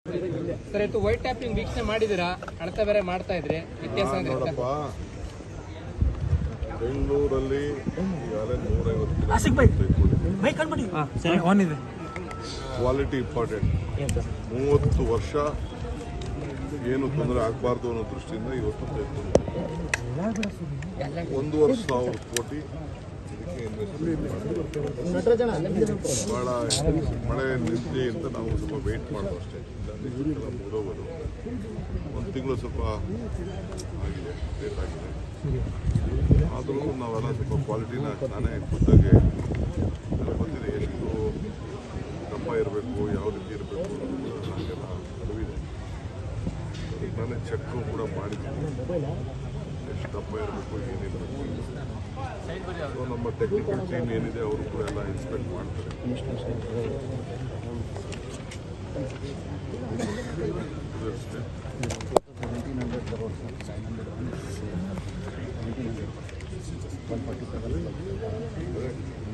Sir ಇದು white tapping ವೀಕ್ಷಣೆ ಮಾಡಿದಿರಾ? ಅಳತೆ ಬೇರೆ ಮಾಡ್ತಾ ಇದ್ರಿ, ವ್ಯತ್ಯಾಸ ನೋಡಪ್ಪ, ಬೆಂಗಳೂರಲ್ಲಿ ಈಗಾಗಲೇ 150 ಕ್ವಾಲಿಟಿ ಇಂಪಾರ್ಟೆಂಟ್. 30 ವರ್ಷ ಏನು ತೊಂದರೆ ಆಗಬಾರ್ದು ಅನ್ನೋ ದೃಷ್ಟಿಯಿಂದ ಇವತ್ತು ತೆಗೆದುಕೊಂಡಿದ್ದೀವಿ. 1,500 ಕೋಟಿ ಇದಕ್ಕೆ ಇನ್ವೆಸ್ಟ್ಮೆಂಟ್ ಭಾಳ ಮಳೆ ನಿಂತೆ ಅಂತ ನಾವು ಸ್ವಲ್ಪ ವೆಯ್ಟ್ ಮಾಡೋದು ಅಷ್ಟೇ. ಇಲ್ಲ ಮುಗಿದೋಗೋದು ಒಂದು ತಿಂಗಳು ಸ್ವಲ್ಪ ಆಗಿದೆ, ಲೇಟ್ ಆಗಿದೆ. ಆದರೂ ನಾವೆಲ್ಲ ಸ್ವಲ್ಪ ಕ್ವಾಲಿಟಿನ ನಾನೇ ಖುದ್ದಾಗಿ ಗೊತ್ತಿದೆ ಎಷ್ಟು ದಪ್ಪ ಇರಬೇಕು, ಯಾವ ರೀತಿ ಇರಬೇಕು ಅನ್ನೋದು ನನಗೆಲ್ಲ ಅರಿವಿದೆ. ನಾನೇ ಚೆಕ್ಕು ಕೂಡ ಮಾಡಿದ್ದೀನಿ, ಎಷ್ಟು ದಪ್ಪ ಇರಬೇಕು, ಏನಿರಬೇಕು. ಸೊ ನಮ್ಮ ಟೆಕ್ನಿಕಲ್ ಟೀಮ್ ಏನಿದೆ ಅವರು ಕೂಡ ಎಲ್ಲ ಇನ್ಸ್ಪೆಕ್ಟ್ ಮಾಡ್ತಾರೆ. ಅಷ್ಟೇ.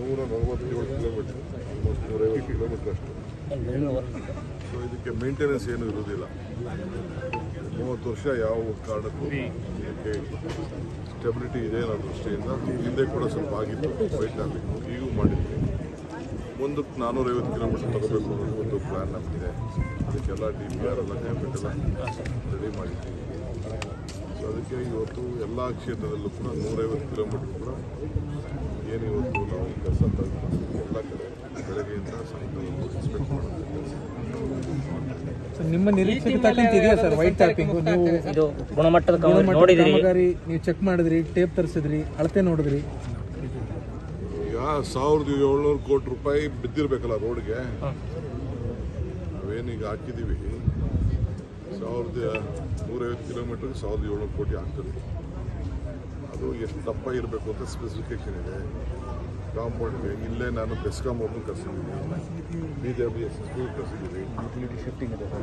147 ಕಿಲೋಮೀಟರ್, ಆಲ್ಮೋಸ್ಟ್ 150 ಕಿಲೋಮೀಟರ್ ಅಷ್ಟು. ಸೊ ಇದಕ್ಕೆ ಮೇಂಟೆನೆನ್ಸ್ ಏನೂ ಇರೋದಿಲ್ಲ. 30 ವರ್ಷ ಯಾವ ಕಾರಣಕ್ಕೂ ಇದಕ್ಕೆ ಸ್ಟೆಬಿಲಿಟಿ ಇದೆ ಅನ್ನೋ ದೃಷ್ಟಿಯಿಂದ ಹಿಂದೆ ಕೂಡ ಸ್ವಲ್ಪ ಆಗಿತ್ತು ವೈಟ್ ಟ್ಯಾಪಿಂಗ್, ಈಗೂ ಮಾಡಿದ್ವಿ. ಮುಂದಕ್ಕೆ 450 ಕಿಲೋಮೀಟರ್ ತಗೋಬೇಕು ಅನ್ನೋದು ಒಂದು ಪ್ಲ್ಯಾನ್ ನಮಗಿದೆ. ಅದಕ್ಕೆಲ್ಲ DPR ಎಲ್ಲ ಕ್ಯಾಪಿಟಲ್ ರೆಡಿ ಮಾಡಿದ್ದೀವಿ. ಸೊ ಅದಕ್ಕೆ ಇವತ್ತು ಎಲ್ಲ ಕ್ಷೇತ್ರದಲ್ಲೂ ಕೂಡ 150 ಕಿಲೋಮೀಟರ್ ಕೂಡ ಏನು ಇವತ್ತು ನಾವು ಕೆಲಸ ಎಲ್ಲ ಕಡೆ ಬೆಳಗ್ಗೆಯಿಂದ ಸಾಯಂಕಾಲ ಎಕ್ಸ್ಪೆಕ್ಟ್ ಮಾಡೋದು ಕೆಲಸ. ನಿಮ್ಮ ನಿರೀಕ್ಷೆಗೆ ತಕ್ಕಂತೆ ಇದೆಯಾ ಸರ್ ವೈಟ್ ಟ್ಯಾಪಿಂಗ್? ನೀವು ಇದು ಗುಣಮಟ್ಟದ ಕಾಮಗಾರಿ ನೀವು ಚೆಕ್ ಮಾಡಿದ್ರಿ, ಟೇಪ್ ತರಿಸಿದ್ರಿ, ಅಳತೆ ನೋಡಿದ್ರಿ. ಈಗ 1,700 ಕೋಟಿ ರೂಪಾಯಿ ಬಿದ್ದಿರ್ಬೇಕಲ್ಲ ರೋಡ್ಗೆ. ನಾವೇನೀಗ ಹಾಕಿದ್ದೀವಿ 1,150 ಕಿಲೋಮೀಟರ್ಗೆ 1,700 ಕೋಟಿ ಆಗ್ತದೆ. ಅದು ಎಷ್ಟು ದಪ್ಪ ಇರಬೇಕು ಅಂತ ಸ್ಪೆಸಿಫಿಕೇಶನ್ ಇದೆ. ಕಾಂಪೌಂಡ್ಗೆ ಇಲ್ಲೇ ನಾನು ಬೆಸ್ಕಾಂ ಅವ್ರನ್ನೂ ಕರೆಸಿದ್ದೀನಿ, BWSSB ಕರೆಸಿದ್ದೀವಿ.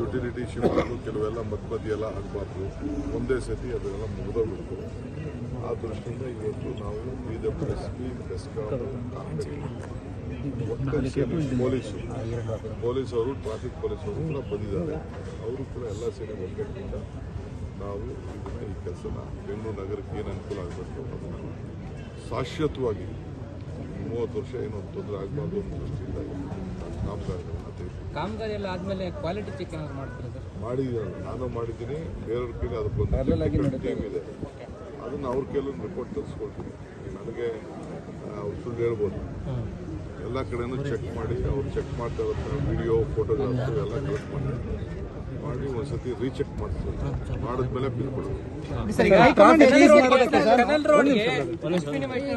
ಯುಟಿಲಿಟಿ ಶಿಫ್ಟಿಂಗು ಕೆಲವೆಲ್ಲ ಮಧ್ಯ ಎಲ್ಲ ಆಗಬಾರ್ದು, ಒಂದೇ ಸತಿ ಅದನ್ನೆಲ್ಲ ಮುಗಿದೋಗ್ಬೇಕು. ಆ ದೃಷ್ಟಿಯಿಂದ ಇವತ್ತು ನಾವು BWSSB, ಬೆಸ್ಕಾಂ, ಪೊಲೀಸವರು, ಟ್ರಾಫಿಕ್ ಪೊಲೀಸವರು ಕೂಡ ಬಂದಿದ್ದಾರೆ. ಅವರು ಕೂಡ ಎಲ್ಲ ಸೇರಿ ಒಗ್ಗಟ್ಟಿನಿಂದ ನಾವು ಈ ಕೆಲಸನ ಬೆಂಗಳೂರು ನಗರಕ್ಕೆ ಏನು ಅನುಕೂಲ ಆಗಬೇಕು ಅದನ್ನು ಶಾಶ್ವತವಾಗಿ 30 ವರ್ಷ ಏನೋ ತೊಂದರೆ ಆಗಬಾರ್ದು ಅನ್ನೋ ದೃಷ್ಟಿಯಿಂದ ಕಾಮಗಾರಿಗಳನ್ನ ಕಾಮಗಾರಿ ಎಲ್ಲ ಆದಮೇಲೆ ಕ್ವಾಲಿಟಿ ಚೆಕ್ ಮಾಡ್ತಾರೆ ಸರ್? ಮಾಡಿದ್ದೀರಲ್ಲ, ನಾನು ಮಾಡಿದ್ದೀನಿ. ಬೇರೆಯವ್ರ ಕೈಲಿ ಅದಕ್ಕೊಂದು ಟೀಮ್ ಇದೆ, ಅದನ್ನು ಅವ್ರ ಕೈಲೊಂದು ರಿಪೋರ್ಟ್ ತರಿಸ್ಕೊಳ್ತೀನಿ. ನನಗೆ ಅವ್ರು ಸುಳ್ಳು ಹೇಳ್ಬೋದು. ಎಲ್ಲ ಕಡೆನೂ ಚೆಕ್ ಮಾಡಿ, ಅವ್ರು ಚೆಕ್ ಮಾಡ್ತಾ ಇರೋ ವಿಡಿಯೋ, ಫೋಟೋಗ್ರಾಫ್ಸು ಎಲ್ಲ ಕಲೆಕ್ಟ್ ಮಾಡಿ ಒಂದ್ಸತಿ ರೀಚೆಕ್ ಮಾಡ್ತೀವಿ. ಮಾಡಿದ್ಮೇಲೆ ಬಿಲ್ ಕೊಡೋದು.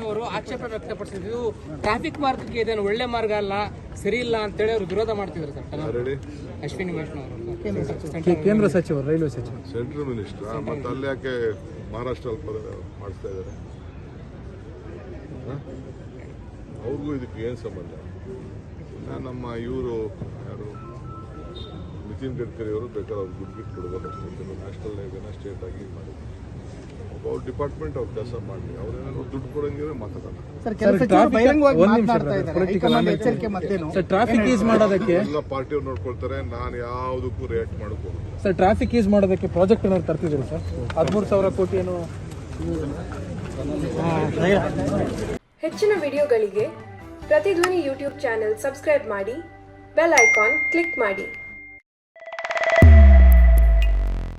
ಅವರು ಆಕ್ಷೇಪ ವ್ಯಕ್ತಪಡಿಸಿದ್ರು, ಟ್ರಾಫಿಕ್ ಮಾರ್ಗಕ್ಕೆ ಇದೇನು ಒಳ್ಳೆ ಮಾರ್ಗ ಅಲ್ಲ, ಸರಿ ಇಲ್ಲ ಅಂತೇಳಿ ಅವರು ವಿರೋಧ ಮಾಡ್ತಿದ್ರು ಸರ್. ಅಶ್ವಿನಿ ವೈಷ್ಣವ್ ಕೇಂದ್ರ ಸಚಿವರು, ರೈಲ್ವೆ ಸಚಿವರು, ಸೆಂಟ್ರಲ್ ಮಿನಿಸ್ಟರ್. ಮತ್ತೆ ಅಲ್ಲಿ ಯಾಕೆ ಮಹಾರಾಷ್ಟ್ರಲ್ಲಿ ಮಾಡಿಸ್ತಾ ಇದ್ದಾರೆ? ಅವ್ರಿಗೂ ಇದಕ್ಕೆ ಏನು ಸಂಬಂಧ? ನಮ್ಮ ಇವರು ಯಾರು ನಿತಿನ್ ಗಡ್ಕರಿ ಅವರು ಬೇಕಾದ್ರೆ ಅವ್ರು ದುಡ್ಡು ಬಿಟ್ಟು ಕೊಡ್ಬೋದು ಅಷ್ಟೇ. ನ್ಯಾಷನಲ್ ಹೈವೇನ ಸ್ಟೇಟ್ ಆಗಿ ಮಾಡಿ ಅವ್ರ ಡಿಪಾರ್ಟ್ಮೆಂಟ್ ಅವ್ರು ಕೆಲಸ ಮಾಡಲಿ. ಅವ್ರೇನಾದ್ರು ದುಡ್ಡು ಕೊಡಂಗಿದ್ರೆ ಮಾತಾಡೋಣ. ಟ್ರಾಫಿಕ್ ಈಸ್ ಮಾಡೋದಕ್ಕೆ ಎಲ್ಲ ಪಾರ್ಟಿಯವ್ರು ನೋಡ್ಕೊಳ್ತಾರೆ, ನಾನು ಯಾವುದಕ್ಕೂ ರಿಯಾಕ್ಟ್ ಮಾಡಬೇಕು. ಸರ್ ಟ್ರಾಫಿಕ್ ಈಸ್ ಮಾಡೋದಕ್ಕೆ ಪ್ರಾಜೆಕ್ಟ್ ಏನಾದ್ರು ತರ್ತಿದ್ದೀರಿ ಸರ್? 13,000 ಕೋಟಿ ಏನು? ಹೆಚ್ಚಿನ ವಿಡಿಯೋಗಳಿಗೆ ಪ್ರತಿಧ್ವನಿ ಯೂಟ್ಯೂಬ್ ಚಾನೆಲ್ ಸಬ್ಸ್ಕ್ರೈಬ್ ಮಾಡಿ, ಬೆಲ್ ಐಕಾನ್ ಕ್ಲಿಕ್ ಮಾಡಿ.